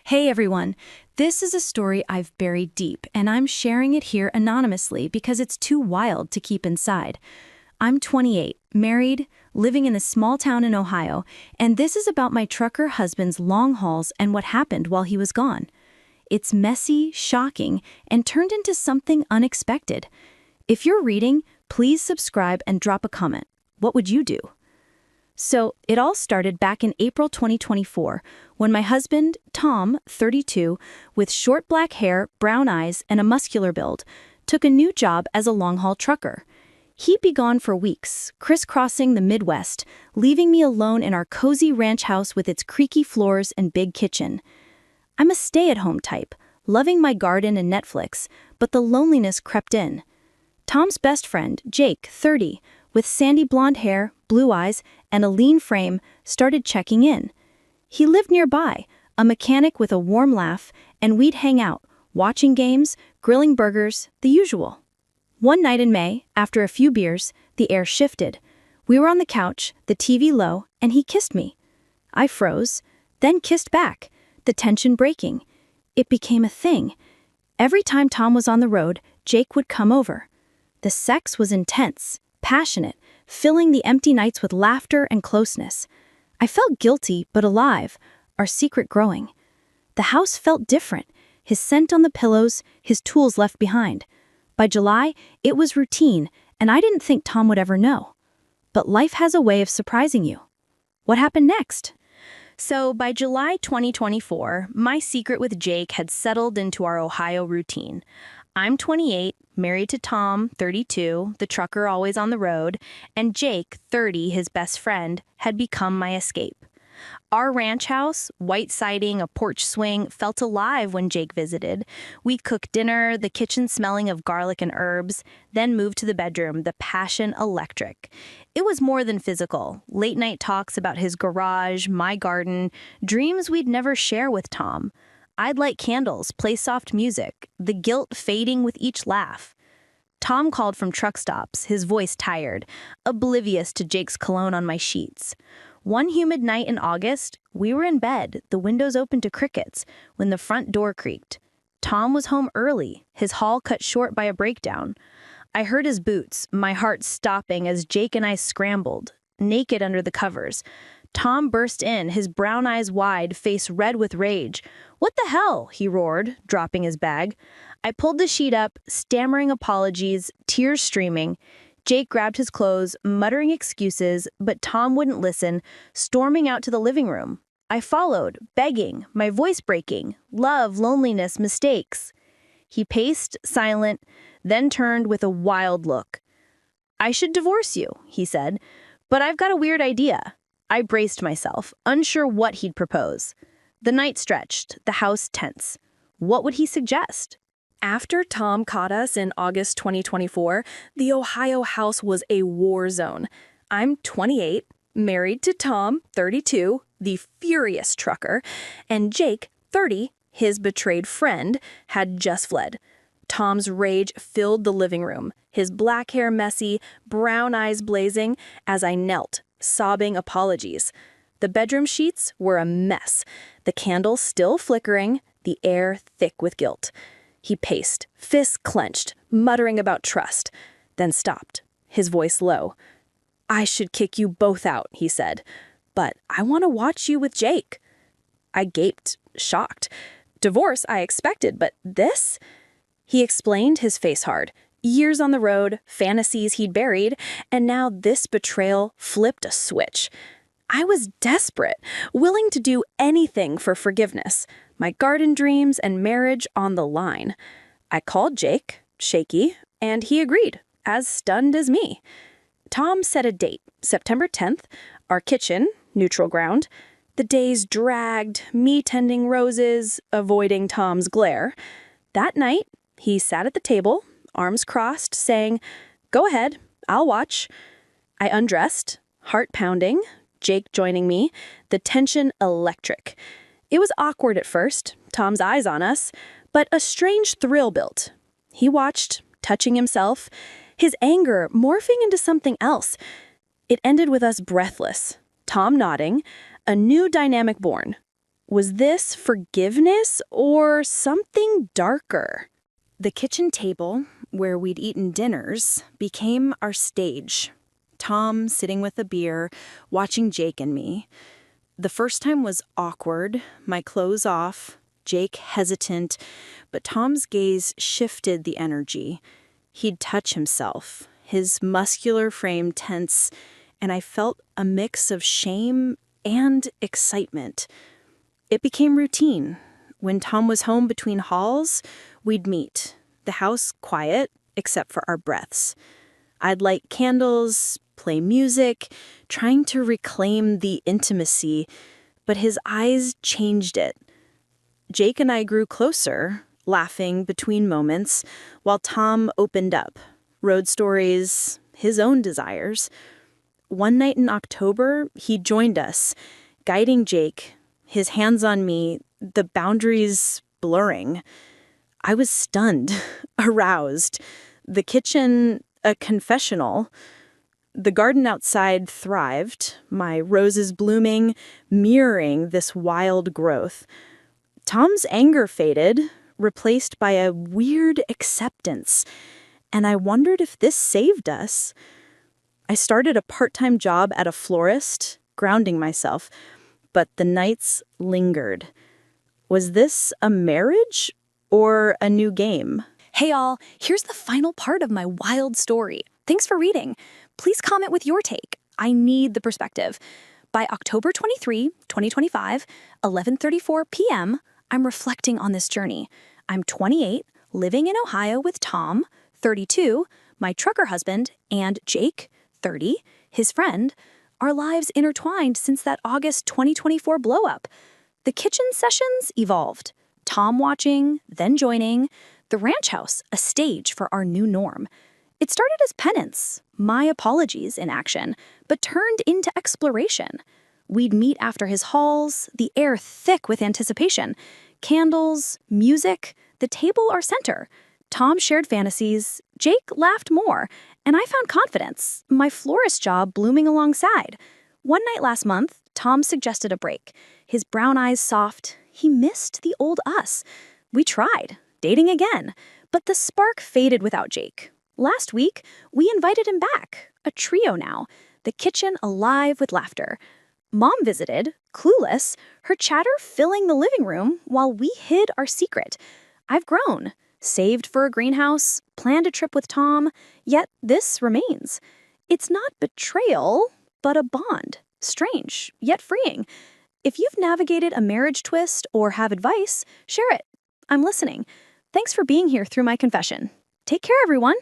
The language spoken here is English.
Hey everyone, this is a story I've buried deep, and I'm sharing it here anonymously because it's too wild to keep inside. I'm 28, married, living in a small town in Ohio, and this is about my trucker husband's long hauls and what happened while he was gone. It's messy, shocking, and turned into something unexpected. If you're reading, please subscribe and drop a comment. What would you do? So, it all started back in April 2024, when my husband, Tom, 32, with short black hair, brown eyes, and a muscular build, took a new job as a long-haul trucker. He'd be gone for weeks, crisscrossing the Midwest, leaving me alone in our cozy ranch house with its creaky floors and big kitchen. I'm a stay-at-home type, loving my garden and Netflix, but the loneliness crept in. Tom's best friend, Jake, 30, with sandy blonde hair, blue eyes, and a lean frame, started checking in. He lived nearby, a mechanic with a warm laugh, and we'd hang out, watching games, grilling burgers, the usual. One night in May, after a few beers, the air shifted. We were on the couch, the TV low, and he kissed me. I froze, then kissed back, the tension breaking. It became a thing. Every time Tom was on the road, Jake would come over. The sex was intense, passionate, filling the empty nights with laughter and closeness. I felt guilty but alive, our secret growing. The house felt different, his scent on the pillows, his tools left behind. By July, it was routine, and I didn't think Tom would ever know. But life has a way of surprising you. What happened next? So by July 2024, my secret with Jake had settled into our Ohio routine. I'm 28, married to Tom, 32, the trucker always on the road, and Jake, 30, his best friend, had become my escape. Our ranch house, white siding, a porch swing, felt alive when Jake visited. We'd cook dinner, the kitchen smelling of garlic and herbs, then move to the bedroom, the passion electric. It was more than physical. Late-night talks about his garage, my garden, dreams we'd never share with Tom. I'd light candles, play soft music, the guilt fading with each laugh. Tom called from truck stops, his voice tired, oblivious to Jake's cologne on my sheets. One humid night in August, we were in bed, the windows open to crickets, when the front door creaked. Tom was home early, his haul cut short by a breakdown. I heard his boots, my heart stopping as Jake and I scrambled, naked under the covers. Tom burst in, his brown eyes wide, face red with rage. "What the hell?" he roared, dropping his bag. I pulled the sheet up, stammering apologies, tears streaming. Jake grabbed his clothes, muttering excuses, but Tom wouldn't listen, storming out to the living room. I followed, begging, my voice breaking. Love, loneliness, mistakes. He paced, silent, then turned with a wild look. "I should divorce you," he said, "but I've got a weird idea." I braced myself, unsure what he'd propose. The night stretched, the house tense. What would he suggest? After Tom caught us in August 2024, the Ohio house was a war zone. I'm 28, married to Tom, 32, the furious trucker, and Jake, 30, his betrayed friend, had just fled. Tom's rage filled the living room, his black hair messy, brown eyes blazing, as I knelt, sobbing apologies. The bedroom sheets were a mess, the candles still flickering, the air thick with guilt. He paced, fists clenched, muttering about trust, then stopped, his voice low. "I should kick you both out," he said, "but I want to watch you with Jake." I gaped, shocked. Divorce I expected, but this? He explained, his face hard. Years on the road, fantasies he'd buried, and now this betrayal flipped a switch. I was desperate, willing to do anything for forgiveness, my garden dreams and marriage on the line. I called Jake, shaky, and he agreed, as stunned as me. Tom set a date, September 10th, our kitchen, neutral ground. The days dragged, me tending roses, avoiding Tom's glare. That night, he sat at the table, arms crossed, saying, "Go ahead, I'll watch." I undressed, heart pounding, Jake joining me, the tension electric. It was awkward at first, Tom's eyes on us, but a strange thrill built. He watched, touching himself, his anger morphing into something else. It ended with us breathless, Tom nodding, a new dynamic born. Was this forgiveness or something darker? The kitchen table, where we'd eaten dinners, became our stage. Tom sitting with a beer, watching Jake and me. The first time was awkward, my clothes off, Jake hesitant, but Tom's gaze shifted the energy. He'd touch himself, his muscular frame tense, and I felt a mix of shame and excitement. It became routine. When Tom was home between hauls, we'd meet. The house quiet, except for our breaths. I'd light candles, play music, trying to reclaim the intimacy, but his eyes changed it. Jake and I grew closer, laughing between moments, while Tom opened up. Road stories, his own desires. One night in October, he joined us, guiding Jake, his hands on me, the boundaries blurring. I was stunned, aroused. The kitchen, a confessional. The garden outside thrived, my roses blooming, mirroring this wild growth. Tom's anger faded, replaced by a weird acceptance, and I wondered if this saved us. I started a part-time job at a florist, grounding myself, but the nights lingered. Was this a marriage or a new game? Hey all, here's the final part of my wild story. Thanks for reading. Please comment with your take. I need the perspective. By October 23, 2025, 11:34 p.m., I'm reflecting on this journey. I'm 28, living in Ohio with Tom, 32, my trucker husband, and Jake, 30, his friend. Our lives intertwined since that August 2024 blow-up. The kitchen sessions evolved. Tom watching, then joining. The ranch house, a stage for our new norm. It started as penance, my apologies in action, but turned into exploration. We'd meet after his hauls, the air thick with anticipation. Candles, music, the table our center. Tom shared fantasies, Jake laughed more, and I found confidence, my florist job blooming alongside. One night last month, Tom suggested a break. His brown eyes soft, he missed the old us. We tried, dating again, but the spark faded without Jake. Last week, we invited him back, a trio now, the kitchen alive with laughter. Mom visited, clueless, her chatter filling the living room while we hid our secret. I've grown, saved for a greenhouse, planned a trip with Tom, yet this remains. It's not betrayal, but a bond. Strange, yet freeing. If you've navigated a marriage twist or have advice, share it. I'm listening. Thanks for being here through my confession. Take care, everyone.